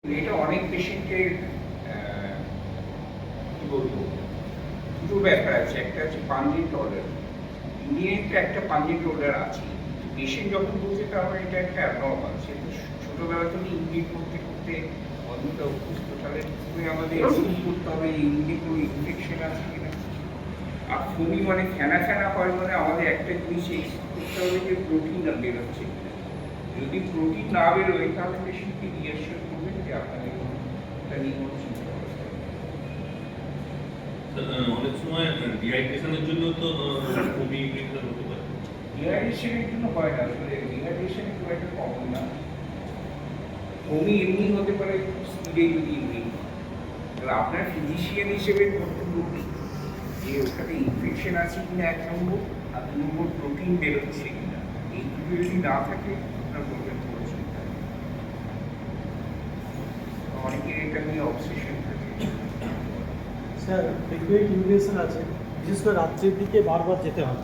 এটা অনেক পেশেন্টের কি বলবো, দুটো ব্যাপার আছে। একটা হচ্ছে পাঞ্জিট অর্ডার, ইন্ডিয়ানটা একটা পাঞ্জিট অর্ডার আছে। পেশেন্ট যখন বলছে তাহলে এটা একটা অ্যাবনর্মাল, সে তো ছোটোবেলা থেকে ইন্ডিক করতে করতে অন্যটা অভ্যস্ত, তাহলে প্রথমে আমাদের এক্সপ্লেন করতে হবে ইন্ডিক কোনো ইনফেকশন আছে কিনা। আর বমি মানে ফেনা ফেনা হয় মানে আমাদের একটা জিনিস এক্সপ্লেন করতে হবে যে প্রোটিন না বেরোচ্ছে কিনা। যদি প্রোটিন না বেরোয় তাহলে পেশেন্টকে রিঅ্যাসিওর করবেন যে আপনাদের এটা নিয়ে কোনো চিন্তা করতে হবে। অনেক সময় ডিহাইড্রেশনের জন্য তো বমি হতে পারে। ডিহাইড্রেশনের জন্য হয় না, আসলে ডিহাইড্রেশন খুব একটা কমন না। বমি এমনি হতে পারে স্পিডে যদি এমনি হয়। তাহলে আপনার ফিজিশিয়ান হিসেবে কর্তব্য কি যে ওখানে ইনফেকশন আছে কিনা এক নম্বর, আর দু নম্বর প্রোটিন বেরোচ্ছে কিনা। এই দুটো যদি না থাকে আপনার বলবেন কোনো চিন্তা নেই। অনেকের এটা নিয়ে অবসেশন থাকে। স্যার ফ্রিকুয়েন্ট ইউরিনেশন আছে, বিশেষ করে রাত্রের দিকে বারবার যেতে হয়।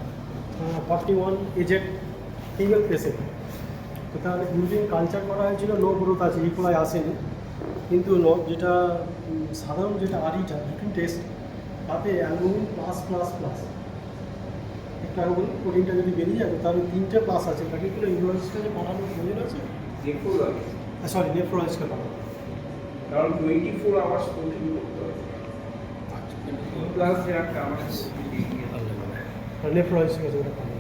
41 এজেড ফিমেল পেশেন্ট, তো তাহলে ইউরিন কালচার করা হয়েছিল, নো গ্রোথ আছে, ইকোলাই আসেনি। কিন্তু যেটা সাধারণ যেটা আরিটা রুটিন টেস্ট, তাতে অ্যালবুমিন প্লাস প্লাস প্লাস একটা অ্যালবুমিন প্রোটিনটা যদি বেরিয়ে যাবে তাহলে 3টে প্লাস আছে। তাকে কোনো ইউরোলজিস্টকে পাঠানোর প্রয়োজন আছে? সরি, নেফ্রোলজিস্টকে পাঠানো। কারণ 24 আওয়ার্স প্রোটিন করতে হবে, প্লাস যে একটা আমার নেফ্রোলজিস্টের কাছে ওটা পাঠানো।